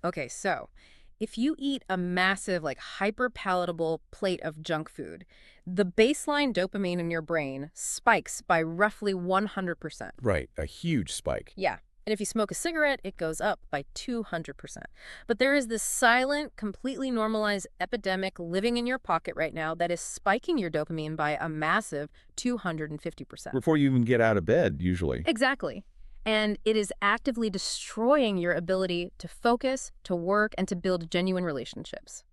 Okay, so if you eat a massive, like hyper palatable plate of junk food, the baseline dopamine in your brain spikes by roughly 100%. Right, a huge spike. Yeah. And if you smoke a cigarette, it goes up by 200%. But there is this silent, completely normalized epidemic living in your pocket right now that is spiking your dopamine by a massive 250%. Before you even get out of bed, usually. Exactly. And it is actively destroying your ability to focus, to work, and to build genuine relationships.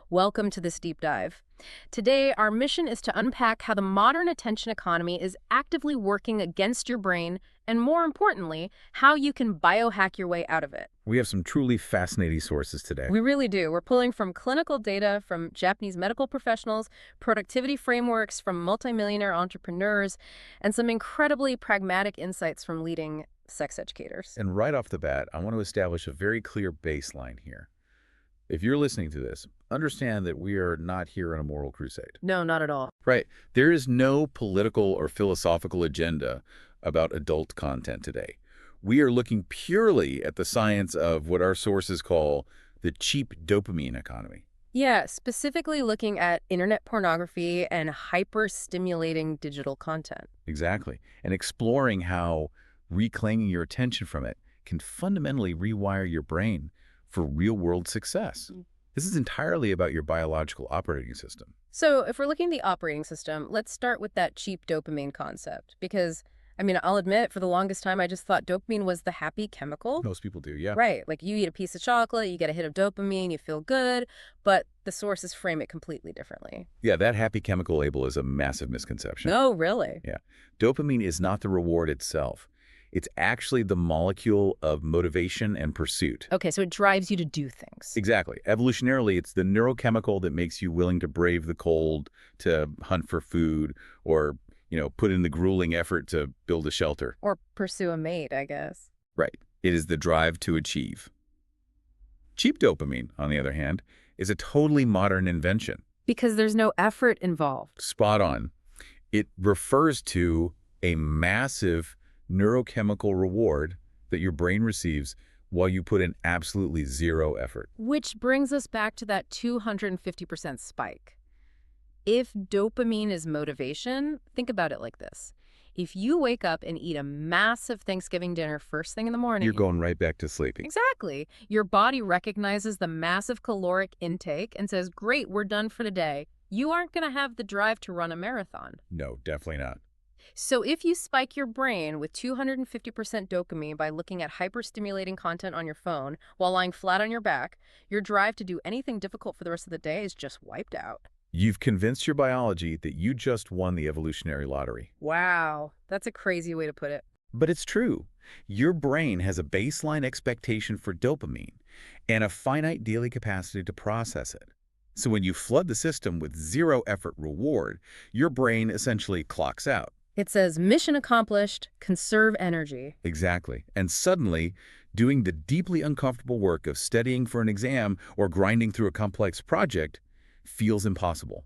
Welcome to this deep dive. Today, our mission is to unpack how the modern attention economy is actively working against your brain, and more importantly, how you can biohack your way out of it. We have some truly fascinating sources today. We really do. We're pulling from clinical data from Japanese medical professionals, productivity frameworks from multimillionaire entrepreneurs, and some incredibly pragmatic insights from leading sex educators. And right off the bat, I want to establish a very clear baseline here. If you're listening to this, understand that we are not here on a moral crusade. No, not at all. Right. There is no political or philosophical agenda about adult content today. We are looking purely at the science of what our sources call the cheap dopamine economy. Yeah, specifically looking at internet pornography and hyper-stimulating digital content. Exactly. And exploring how reclaiming your attention from it can fundamentally rewire your brain for real-world success. This is entirely about your biological operating system. So if we're looking at the operating system, let's start with that cheap dopamine concept. Because, I mean, I'll admit, for the longest time, I just thought dopamine was the happy chemical. Most people do, yeah. Right, like you eat a piece of chocolate, you get a hit of dopamine, you feel good, but the sources frame it completely differently. Yeah, that happy chemical label is a massive misconception. No, really? Yeah. Dopamine is not the reward itself. It's actually the molecule of motivation and pursuit. Okay, so it drives you to do things. Exactly. Evolutionarily, it's the neurochemical that makes you willing to brave the cold, to hunt for food, or, put in the grueling effort to build a shelter. Or pursue a mate, I guess. Right. It is the drive to achieve. Cheap dopamine, on the other hand, is a totally modern invention. Because there's no effort involved. Spot on. It refers to a massive neurochemical reward that your brain receives while you put in absolutely zero effort. Which brings us back to that 250% spike. If dopamine is motivation, think about it like this. If you wake up and eat a massive Thanksgiving dinner first thing in the morning... You're going right back to sleeping. Exactly. Your body recognizes the massive caloric intake and says, great, we're done for the day. You aren't going to have the drive to run a marathon. No, definitely not. So if you spike your brain with 250% dopamine by looking at hyper-stimulating content on your phone while lying flat on your back, your drive to do anything difficult for the rest of the day is just wiped out. You've convinced your biology that you just won the evolutionary lottery. Wow, that's a crazy way to put it. But it's true. Your brain has a baseline expectation for dopamine and a finite daily capacity to process it. So when you flood the system with zero effort reward, your brain essentially clocks out. It says, mission accomplished, conserve energy. Exactly. And suddenly, doing the deeply uncomfortable work of studying for an exam or grinding through a complex project feels impossible.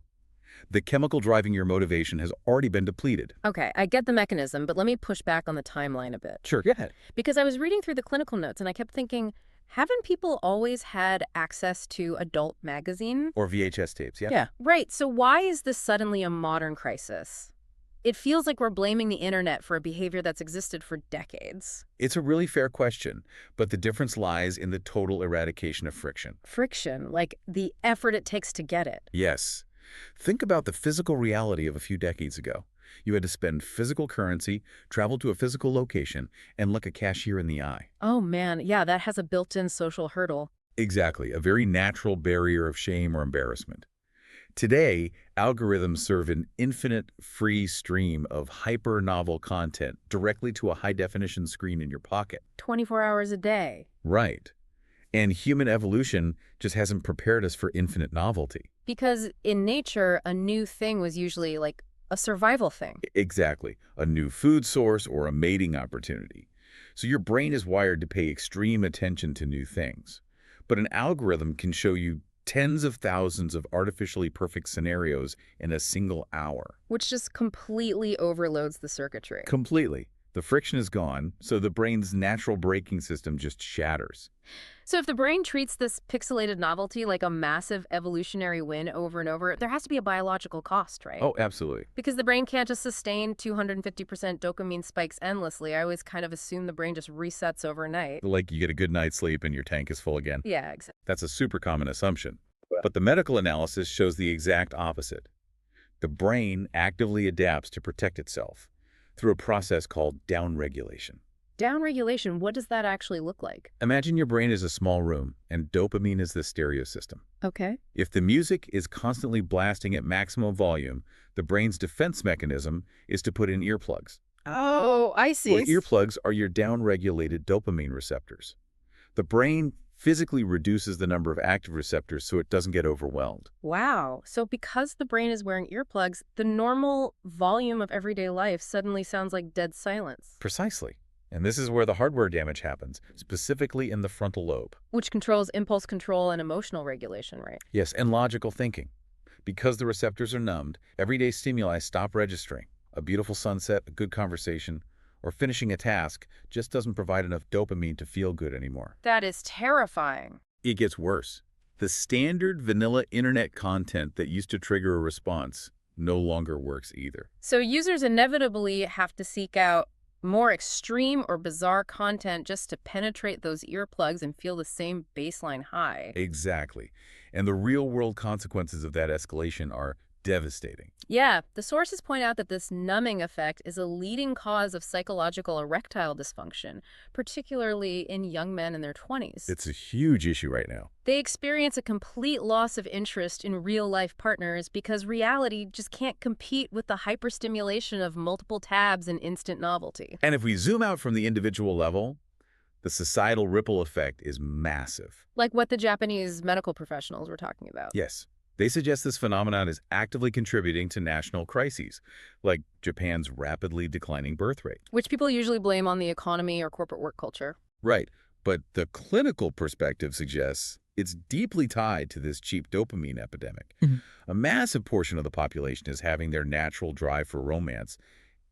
The chemical driving your motivation has already been depleted. Okay, I get the mechanism, but let me push back on the timeline a bit. Sure, go ahead. Because I was reading through the clinical notes and I kept thinking, haven't people always had access to adult magazine? Or VHS tapes, yeah? Yeah. Right, so why is this suddenly a modern crisis? It feels like we're blaming the internet for a behavior that's existed for decades. It's a really fair question, but the difference lies in the total eradication of friction. Friction, like the effort it takes to get it. Yes. Think about the physical reality of a few decades ago. You had to spend physical currency, travel to a physical location, and look a cashier in the eye. Oh man, yeah, that has a built-in social hurdle. Exactly, a very natural barrier of shame or embarrassment. Today, algorithms serve an infinite free stream of hyper-novel content directly to a high-definition screen in your pocket. 24 hours a day. Right. And human evolution just hasn't prepared us for infinite novelty. Because in nature, a new thing was usually like a survival thing. Exactly. A new food source or a mating opportunity. So your brain is wired to pay extreme attention to new things. But an algorithm can show you tens of thousands of artificially perfect scenarios in a single hour. Which just completely overloads the circuitry. Completely. The friction is gone, so the brain's natural braking system just shatters. So if the brain treats this pixelated novelty like a massive evolutionary win over and over, there has to be a biological cost, right? Oh, absolutely. Because the brain can't just sustain 250% dopamine spikes endlessly. I always kind of assume the brain just resets overnight. Like you get a good night's sleep and your tank is full again. Yeah, exactly. That's a super common assumption. Well, But the medical analysis shows the exact opposite. The brain actively adapts to protect itself through a process called downregulation. Downregulation, what does that actually look like? Imagine your brain is a small room and dopamine is the stereo system. Okay. If the music is constantly blasting at maximum volume, the brain's defense mechanism is to put in earplugs. Oh, I see. Well, earplugs are your downregulated dopamine receptors. The brain physically reduces the number of active receptors so it doesn't get overwhelmed. Wow. So because the brain is wearing earplugs, the normal volume of everyday life suddenly sounds like dead silence, Precisely. And this is where the hardware damage happens, specifically in the frontal lobe. which controls impulse control and emotional regulation, right? Yes, and logical thinking. Because the receptors are numbed, everyday stimuli stop registering. A beautiful sunset, a good conversation, or finishing a task just doesn't provide enough dopamine to feel good anymore. That is terrifying. It gets worse. The standard vanilla internet content that used to trigger a response no longer works either. So users inevitably have to seek out more extreme or bizarre content just to penetrate those earplugs and feel the same baseline high. Exactly. And the real-world consequences of that escalation are devastating. Yeah, the sources point out that this numbing effect is a leading cause of psychological erectile dysfunction, particularly in young men in their 20s. It's a huge issue right now. They experience a complete loss of interest in real-life partners because reality just can't compete with the hyperstimulation of multiple tabs and instant novelty. And if we zoom out from the individual level, the societal ripple effect is massive. Like what the Japanese medical professionals were talking about. Yes, they suggest this phenomenon is actively contributing to national crises, like Japan's rapidly declining birth rate. Which people usually blame on the economy or corporate work culture. Right, but the clinical perspective suggests it's deeply tied to this cheap dopamine epidemic. A massive portion of the population is having their natural drive for romance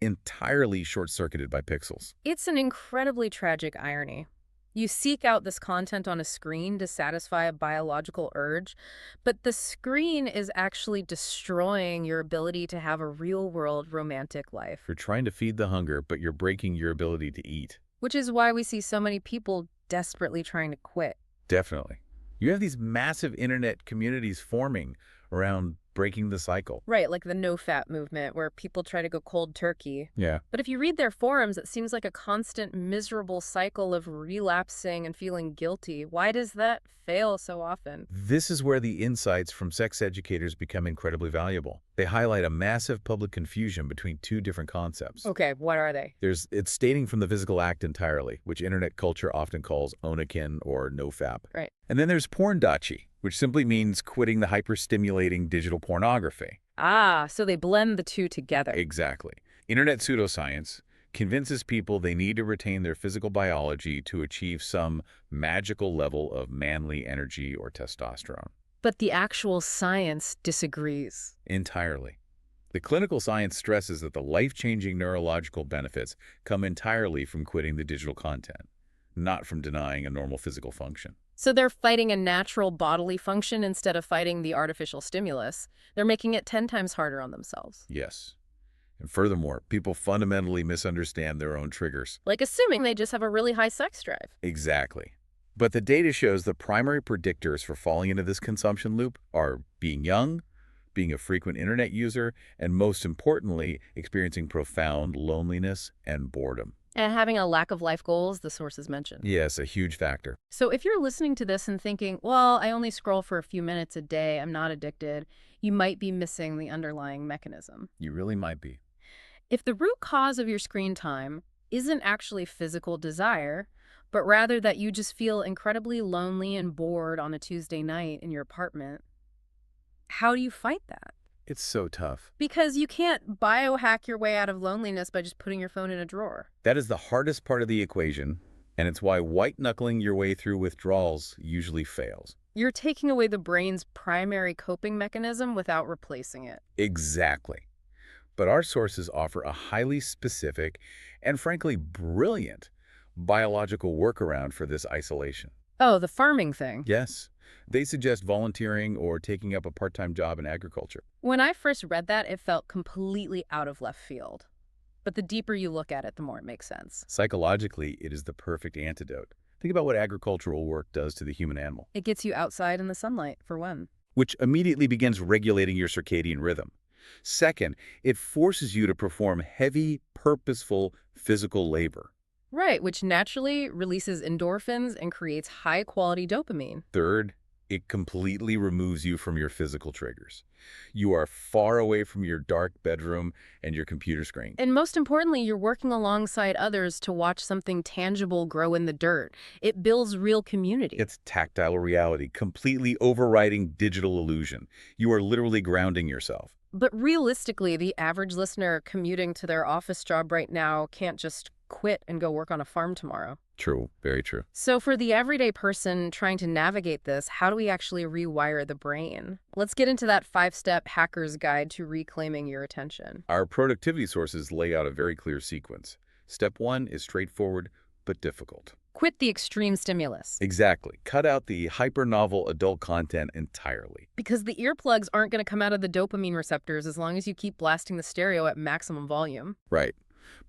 entirely short-circuited by pixels. It's an incredibly tragic irony. You seek out this content on a screen to satisfy a biological urge, but the screen is actually destroying your ability to have a real-world romantic life. You're trying to feed the hunger, but you're breaking your ability to eat. Which is why we see so many people desperately trying to quit. Definitely. You have these massive internet communities forming around breaking the cycle. Right, like the no-fat movement, where people try to go cold turkey. Yeah. But if you read their forums, it seems like a constant miserable cycle of relapsing and feeling guilty. Why does that fail so often? This is where the insights from sex educators become incredibly valuable. They highlight a massive public confusion between two different concepts. Okay, what are they? It's stating from the physical act entirely, which internet culture often calls onakin or nofap. Right. And then there's porndachi, which simply means quitting the hyperstimulating digital pornography. Ah, so they blend the two together. Exactly. Internet pseudoscience convinces people they need to retain their physical biology to achieve some magical level of manly energy or testosterone. But the actual science disagrees. Entirely. The clinical science stresses that the life-changing neurological benefits come entirely from quitting the digital content, not from denying a normal physical function. So they're fighting a natural bodily function instead of fighting the artificial stimulus. They're making it 10 times harder on themselves. Yes. And furthermore, people fundamentally misunderstand their own triggers. Like assuming they just have a really high sex drive. Exactly. But the data shows the primary predictors for falling into this consumption loop are being young, being a frequent internet user, and most importantly, experiencing profound loneliness and boredom. And having a lack of life goals, the sources mentioned. Yes, a huge factor. So if you're listening to this and thinking, well, I only scroll for a few minutes a day, I'm not addicted, you might be missing the underlying mechanism. You really might be. If the root cause of your screen time isn't actually physical desire, but rather that you just feel incredibly lonely and bored on a Tuesday night in your apartment, how do you fight that? It's so tough. Because you can't biohack your way out of loneliness by just putting your phone in a drawer. That is the hardest part of the equation, and it's why white-knuckling your way through withdrawals usually fails. You're taking away the brain's primary coping mechanism without replacing it. Exactly. But our sources offer a highly specific and frankly brilliant biological workaround for this isolation. Oh, the farming thing. Yes, they suggest volunteering or taking up a part-time job in agriculture. When I first read that, it felt completely out of left field. But the deeper you look at it, the more it makes sense. Psychologically, it is the perfect antidote. Think about what agricultural work does to the human animal, It gets you outside in the sunlight, for one. which immediately begins regulating your circadian rhythm. Second, it forces you to perform heavy, purposeful physical labor. Right, which naturally releases endorphins and creates high-quality dopamine. Third, it completely removes you from your physical triggers. You are far away from your dark bedroom and your computer screen. And most importantly, you're working alongside others to watch something tangible grow in the dirt. It builds real community. It's tactile reality, completely overriding digital illusion. You are literally grounding yourself. But realistically, the average listener commuting to their office job right now can't just quit and go work on a farm tomorrow. True, very true. So for the everyday person trying to navigate this, how do we actually rewire the brain? Let's get into that 5-step hacker's guide to reclaiming your attention. Our productivity sources lay out a very clear sequence. Step 1 is straightforward but difficult. Quit the extreme stimulus. Exactly. Cut out the hyper-novel adult content entirely. Because the earplugs aren't going to come out of the dopamine receptors as long as you keep blasting the stereo at maximum volume. Right.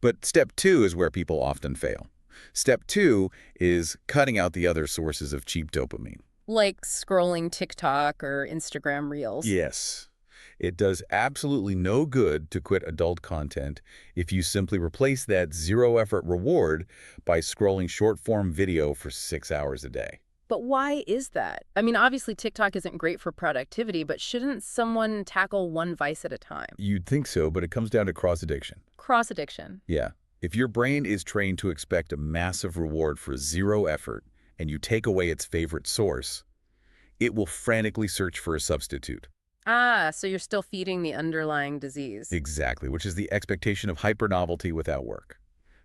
But step 2 is where people often fail. Step 2 is cutting out the other sources of cheap dopamine. Like scrolling TikTok or Instagram Reels. Yes. It does absolutely no good to quit adult content if you simply replace that zero-effort reward by scrolling short-form video for 6 hours a day. But why is that? I mean, obviously TikTok isn't great for productivity, but shouldn't someone tackle one vice at a time? You'd think so, but it comes down to cross-addiction. Cross-addiction. Yeah. If your brain is trained to expect a massive reward for zero effort and you take away its favorite source, it will frantically search for a substitute. Ah, so you're still feeding the underlying disease. Exactly, which is the expectation of hyper-novelty without work.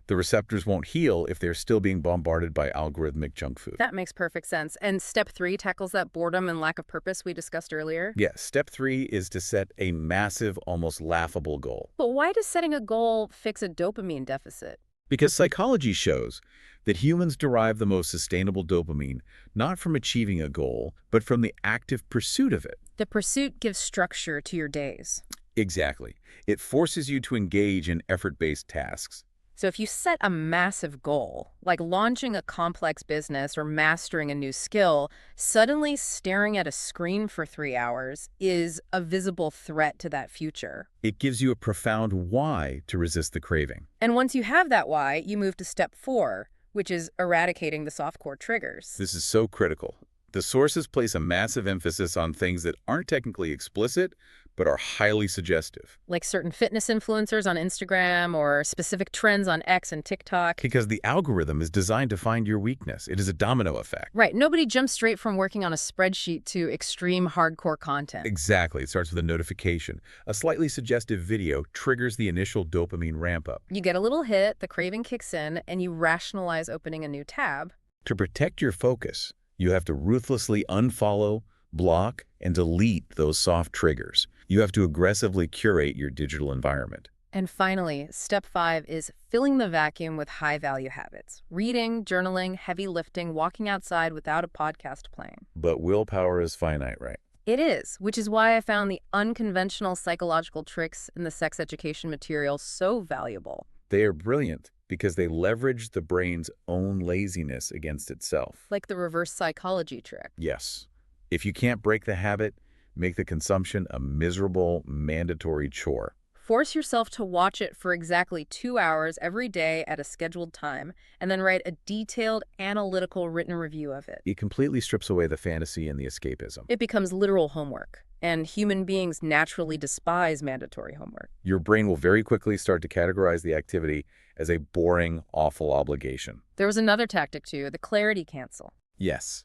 The receptors won't heal if they're still being bombarded by algorithmic junk food. That makes perfect sense. And step 3 tackles that boredom and lack of purpose we discussed earlier. Yes, step 3 is to set a massive, almost laughable goal. But why does setting a goal fix a dopamine deficit? Because psychology shows that humans derive the most sustainable dopamine not from achieving a goal, but from the active pursuit of it. The pursuit gives structure to your days. Exactly. It forces you to engage in effort-based tasks. So if you set a massive goal, like launching a complex business or mastering a new skill, suddenly staring at a screen for 3 hours is a visible threat to that future. It gives you a profound why to resist the craving. And once you have that why, you move to step 4, which is eradicating the soft-core triggers. This is so critical. The sources place a massive emphasis on things that aren't technically explicit, but are highly suggestive. Like certain fitness influencers on Instagram or specific trends on X and TikTok. Because the algorithm is designed to find your weakness. It is a domino effect. Right. Nobody jumps straight from working on a spreadsheet to extreme hardcore content. Exactly. It starts with a notification. A slightly suggestive video triggers the initial dopamine ramp-up. You get a little hit, the craving kicks in, and you rationalize opening a new tab. To protect your focus, you have to ruthlessly unfollow, block, and delete those soft triggers. You have to aggressively curate your digital environment. And finally, step 5 is filling the vacuum with high-value habits. Reading, journaling, heavy lifting, walking outside without a podcast playing. But willpower is finite, right? It is, which is why I found the unconventional psychological tricks in the sex education material so valuable. They are brilliant because they leverage the brain's own laziness against itself. Like the reverse psychology trick. Yes. If you can't break the habit, make the consumption a miserable, mandatory chore. Force yourself to watch it for exactly 2 hours every day at a scheduled time, and then write a detailed, analytical written review of it. It completely strips away the fantasy and the escapism. It becomes literal homework, and human beings naturally despise mandatory homework. Your brain will very quickly start to categorize the activity as a boring, awful obligation. There was another tactic too, the clarity cancel. Yes.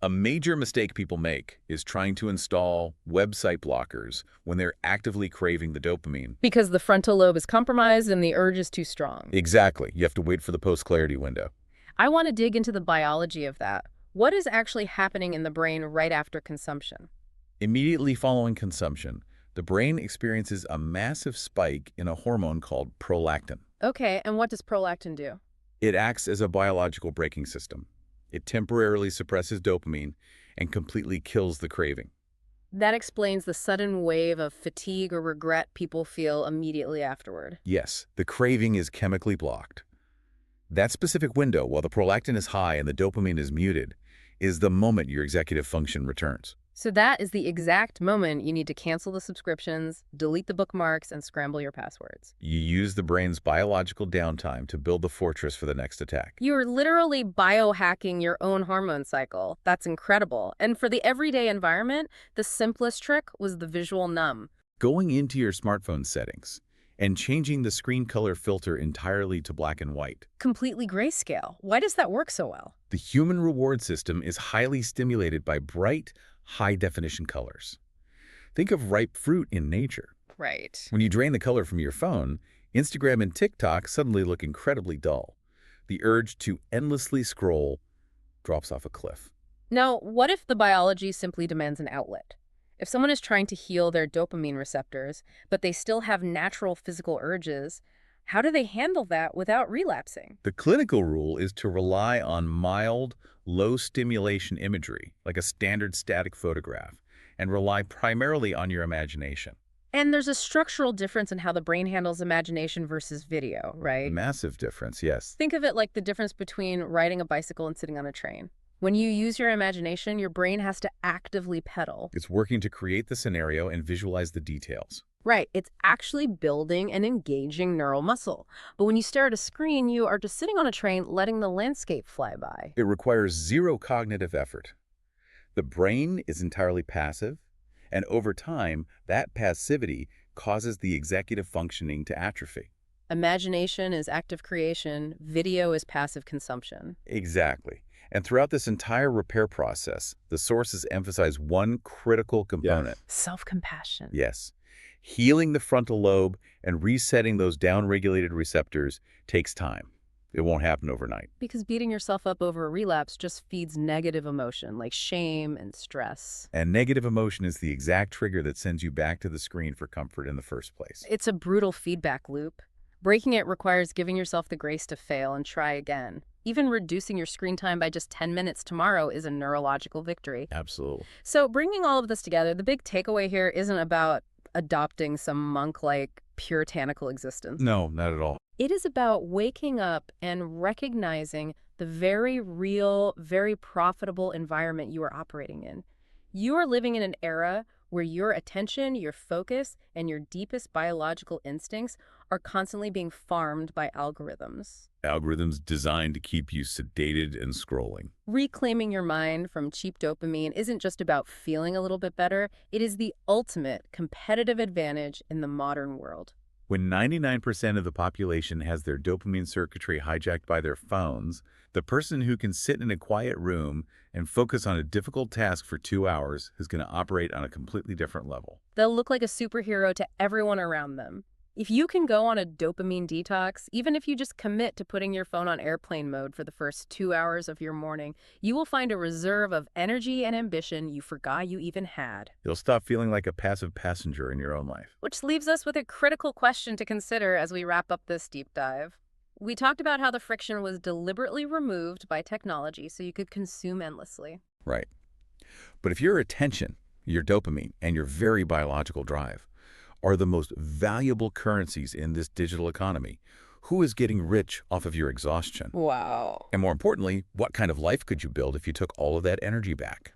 A major mistake people make is trying to install website blockers when they're actively craving the dopamine. Because the frontal lobe is compromised and the urge is too strong. Exactly. You have to wait for the post-clarity window. I want to dig into the biology of that. What is actually happening in the brain right after consumption? Immediately following consumption, The brain experiences a massive spike in a hormone called prolactin. Okay, and what does prolactin do? It acts as a biological braking system. It temporarily suppresses dopamine and completely kills the craving. That explains the sudden wave of fatigue or regret people feel immediately afterward. Yes, the craving is chemically blocked. That specific window, while the prolactin is high and the dopamine is muted, is the moment your executive function returns. So that is the exact moment you need to cancel the subscriptions, delete the bookmarks, and scramble your passwords. You use the brain's biological downtime to build the fortress for the next attack. You're literally biohacking your own hormone cycle. That's incredible. And for the everyday environment, the simplest trick was the visual numb. Going into your smartphone settings and changing the screen color filter entirely to black and white. Completely grayscale. Why does that work so well? The human reward system is highly stimulated by bright, high-definition colors. Think of ripe fruit in nature. Right. When you drain the color from your phone, Instagram and TikTok suddenly look incredibly dull. The urge to endlessly scroll drops off a cliff. Now, what if the biology simply demands an outlet? If someone is trying to heal their dopamine receptors, but they still have natural physical urges, how do they handle that without relapsing? The clinical rule is to rely on mild, low-stimulation imagery, like a standard static photograph, and rely primarily on your imagination. And there's a structural difference in how the brain handles imagination versus video, right? Massive difference, yes. Think of it like the difference between riding a bicycle and sitting on a train. When you use your imagination, your brain has to actively pedal. It's working to create the scenario and visualize the details. Right, it's actually building and engaging neural muscle. But when you stare at a screen, you are just sitting on a train letting the landscape fly by. It requires zero cognitive effort. The brain is entirely passive, and over time, that passivity causes the executive functioning to atrophy. Imagination is active creation, video is passive consumption. Exactly. And throughout this entire repair process, the sources emphasize one critical component. Self-compassion. Yes. Healing the frontal lobe and resetting those downregulated receptors takes time. It won't happen overnight. Because beating yourself up over a relapse just feeds negative emotion, like shame and stress. And negative emotion is the exact trigger that sends you back to the screen for comfort in the first place. It's a brutal feedback loop. Breaking it requires giving yourself the grace to fail and try again. Even reducing your screen time by just 10 minutes tomorrow is a neurological victory. Absolutely. So bringing all of this together, the big takeaway here isn't about adopting some monk-like puritanical existence. No, not at all. It is about waking up and recognizing the very real, very profitable environment you are operating in. You are living in an era where your attention, your focus, and your deepest biological instincts are constantly being farmed by algorithms. Algorithms designed to keep you sedated and scrolling. Reclaiming your mind from cheap dopamine isn't just about feeling a little bit better. It is the ultimate competitive advantage in the modern world. When 99% of the population has their dopamine circuitry hijacked by their phones, the person who can sit in a quiet room and focus on a difficult task for 2 hours is going to operate on a completely different level. They'll look like a superhero to everyone around them. If you can go on a dopamine detox, even if you just commit to putting your phone on airplane mode for the first 2 hours of your morning, you will find a reserve of energy and ambition you forgot you even had. You'll stop feeling like a passive passenger in your own life. Which leaves us with a critical question to consider as we wrap up this deep dive. We talked about how the friction was deliberately removed by technology so you could consume endlessly. Right. But if your attention, your dopamine, and your very biological drive are the most valuable currencies in this digital economy, who is getting rich off of your exhaustion? Wow. And more importantly, what kind of life could you build if you took all of that energy back?